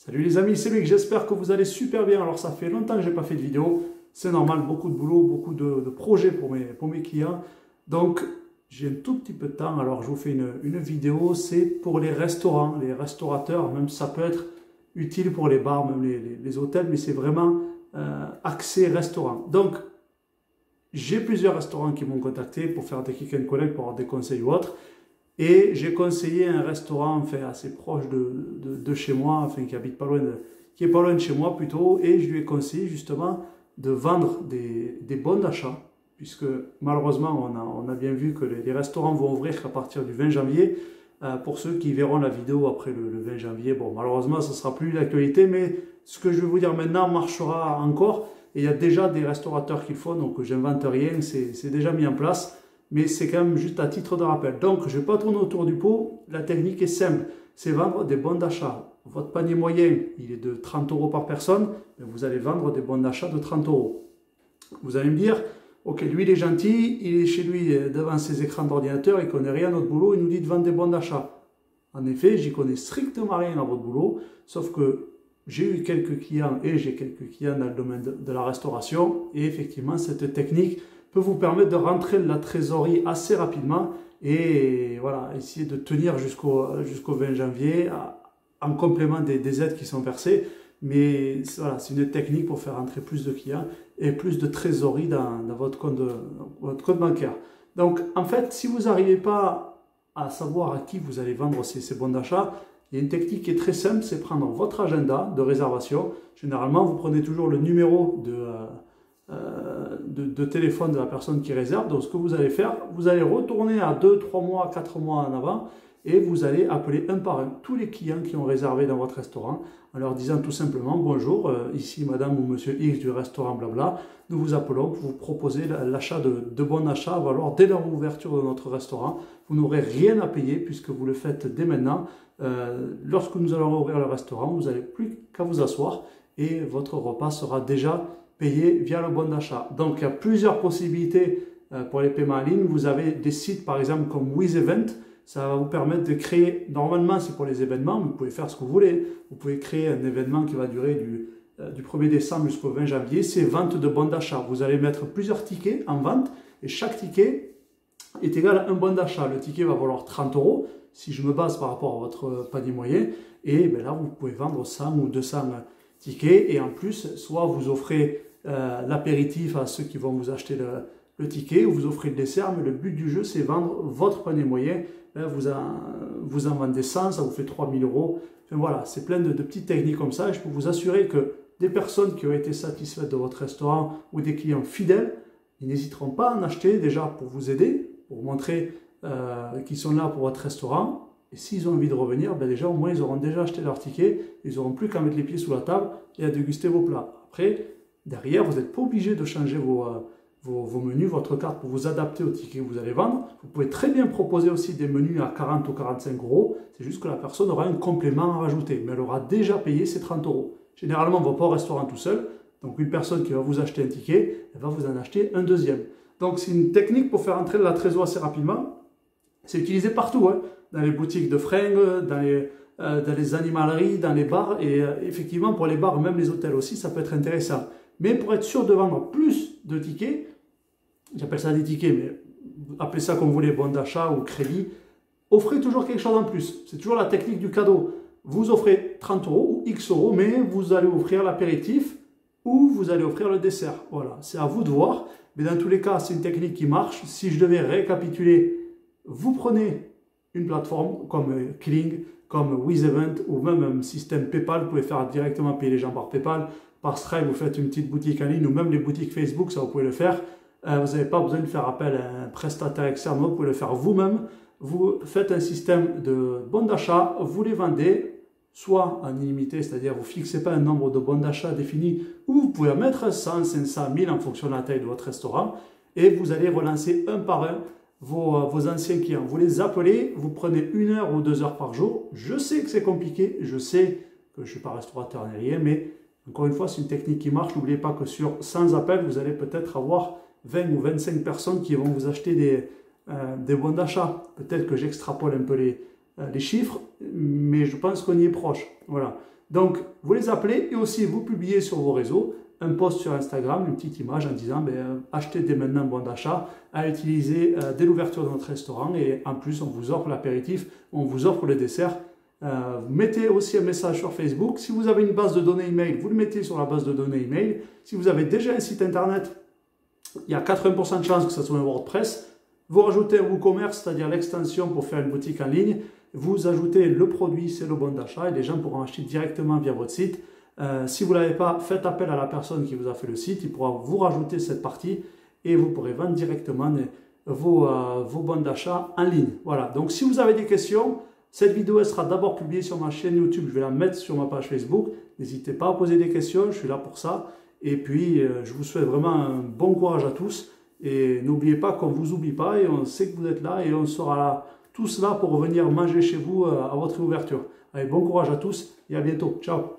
Salut les amis, c'est Luc, j'espère que vous allez super bien. Alors ça fait longtemps que je n'ai pas fait de vidéo, c'est normal, beaucoup de boulot, beaucoup de projets pour mes clients. Donc j'ai un tout petit peu de temps, alors je vous fais une vidéo, c'est pour les restaurants, les restaurateurs, même ça peut être utile pour les bars, même les hôtels, mais c'est vraiment axé restaurant. Donc j'ai plusieurs restaurants qui m'ont contacté pour faire des click and collect, pour avoir des conseils ou autres. Et j'ai conseillé un restaurant enfin, assez proche de chez moi, enfin, qui habite pas loin qui est pas loin de chez moi plutôt, et je lui ai conseillé justement de vendre des bons d'achat, puisque malheureusement on a bien vu que les restaurants vont ouvrir qu'à partir du 20 janvier. Pour ceux qui verront la vidéo après le 20 janvier, bon malheureusement ce ne sera plus l'actualité, mais ce que je vais vous dire maintenant marchera encore, et il y a déjà des restaurateurs qui le font, donc j'invente rien, c'est déjà mis en place. Mais c'est quand même juste à titre de rappel. Donc, je ne vais pas tourner autour du pot. La technique est simple. C'est vendre des bons d'achat. Votre panier moyen, il est de 30 € par personne. Mais vous allez vendre des bons d'achat de 30 €. Vous allez me dire, ok, lui, il est gentil. Il est chez lui devant ses écrans d'ordinateur. Il ne connaît rien à notre boulot. Il nous dit de vendre des bons d'achat. En effet, j'y connais strictement rien à votre boulot. Sauf que j'ai eu quelques clients et j'ai quelques clients dans le domaine de la restauration. Et effectivement, cette technique peut vous permettre de rentrer de la trésorerie assez rapidement et voilà, essayer de tenir jusqu'au 20 janvier en complément des aides qui sont versées. Mais voilà, c'est une technique pour faire rentrer plus de clients et plus de trésorerie dans votre compte bancaire. Donc en fait, si vous n'arrivez pas à savoir à qui vous allez vendre ces bons d'achat, il y a une technique qui est très simple, c'est prendre votre agenda de réservation. Généralement, vous prenez toujours le numéro de téléphone de la personne qui réserve. Donc ce que vous allez faire, vous allez retourner à 2, 3 mois, 4 mois en avant et vous allez appeler un par un tous les clients qui ont réservé dans votre restaurant en leur disant tout simplement bonjour, ici madame ou monsieur X du restaurant blabla, nous vous appelons pour vous proposer l'achat de bons d'achat à valoir dès leur ouverture de notre restaurant. Vous n'aurez rien à payer puisque vous le faites dès maintenant. Lorsque nous allons ouvrir le restaurant, vous n'avez plus qu'à vous asseoir et votre repas sera déjà payé via le bon d'achat. Donc il y a plusieurs possibilités pour les paiements en ligne. Vous avez des sites par exemple comme WizEvent. Ça va vous permettre de créer, normalement c'est pour les événements, mais vous pouvez faire ce que vous voulez. Vous pouvez créer un événement qui va durer du 1er décembre jusqu'au 20 janvier. C'est vente de bons d'achat. Vous allez mettre plusieurs tickets en vente et chaque ticket est égal à un bon d'achat. Le ticket va valoir 30 € si je me base par rapport à votre panier moyen. Et bien là, vous pouvez vendre 100 ou 200 tickets. Et en plus, soit vous offrez l'apéritif à ceux qui vont vous acheter le ticket, ou vous offrez le dessert, mais le but du jeu, c'est vendre votre panier moyen. Vous en vendez 100, ça vous fait 3000 €. Enfin, voilà, c'est plein de petites techniques comme ça. Et je peux vous assurer que des personnes qui ont été satisfaites de votre restaurant ou des clients fidèles, ils n'hésiteront pas à en acheter déjà pour vous aider, pour montrer qu'ils sont là pour votre restaurant. Et s'ils ont envie de revenir, ben déjà au moins ils auront déjà acheté leur ticket, ils n'auront plus qu'à mettre les pieds sous la table et à déguster vos plats. Après, derrière, vous n'êtes pas obligé de changer vos menus, votre carte pour vous adapter au ticket que vous allez vendre. Vous pouvez très bien proposer aussi des menus à 40 ou 45 €. C'est juste que la personne aura un complément à rajouter, mais elle aura déjà payé ses 30 €. Généralement, on ne va pas au restaurant tout seul. Donc une personne qui va vous acheter un ticket, elle va vous en acheter un deuxième. Donc c'est une technique pour faire entrer de la trésorerie assez rapidement. C'est utilisé partout, hein, dans les boutiques de fringues, dans les animaleries, dans les bars. Et effectivement, pour les bars, même les hôtels aussi, ça peut être intéressant. Mais pour être sûr de vendre plus de tickets, j'appelle ça des tickets, mais appelez ça comme vous voulez, bon d'achat ou crédit, offrez toujours quelque chose en plus. C'est toujours la technique du cadeau. Vous offrez 30 € ou X €, mais vous allez offrir l'apéritif ou vous allez offrir le dessert. Voilà, c'est à vous de voir. Mais dans tous les cas, c'est une technique qui marche. Si je devais récapituler, vous prenez une plateforme comme Kling, comme WizEvent ou même un système PayPal. Vous pouvez faire directement payer les gens par PayPal. Par Stripe, vous faites une petite boutique en ligne ou même les boutiques Facebook, ça vous pouvez le faire. Vous n'avez pas besoin de faire appel à un prestataire externe, vous pouvez le faire vous-même. Vous faites un système de bons d'achat, vous les vendez, soit en illimité, c'est-à-dire vous ne fixez pas un nombre de bons d'achat défini, ou vous pouvez en mettre 100, 500, 1000 en fonction de la taille de votre restaurant, et vous allez relancer un par un vos anciens clients. Vous les appelez, vous prenez 1 heure ou 2 heures par jour. Je sais que c'est compliqué, je sais que je ne suis pas restaurateur ni rien, mais encore une fois, c'est une technique qui marche. N'oubliez pas que sur 100 appels, vous allez peut-être avoir 20 ou 25 personnes qui vont vous acheter des bons d'achat. Peut-être que j'extrapole un peu les chiffres, mais je pense qu'on y est proche. Voilà. Donc, vous les appelez et aussi vous publiez sur vos réseaux un post sur Instagram, une petite image en disant achetez dès maintenant un bon d'achat à utiliser dès l'ouverture de notre restaurant et en plus on vous offre l'apéritif, on vous offre le dessert. Mettez aussi un message sur Facebook. Si vous avez une base de données email, vous le mettez sur la base de données email. Si vous avez déjà un site internet, il y a 80% de chances que ce soit un WordPress. Vous rajoutez un WooCommerce, c'est-à-dire l'extension pour faire une boutique en ligne. Vous ajoutez le produit, c'est le bon d'achat et les gens pourront acheter directement via votre site. Si vous ne l'avez pas, faites appel à la personne qui vous a fait le site. Il pourra vous rajouter cette partie et vous pourrez vendre directement vos bons d'achat en ligne. Voilà, donc si vous avez des questions, cette vidéo elle sera d'abord publiée sur ma chaîne YouTube. Je vais la mettre sur ma page Facebook. N'hésitez pas à poser des questions, je suis là pour ça. Et puis, je vous souhaite vraiment un bon courage à tous. Et n'oubliez pas qu'on ne vous oublie pas et on sait que vous êtes là et on sera là, tous là pour venir manger chez vous à votre ouverture. Allez, bon courage à tous et à bientôt. Ciao.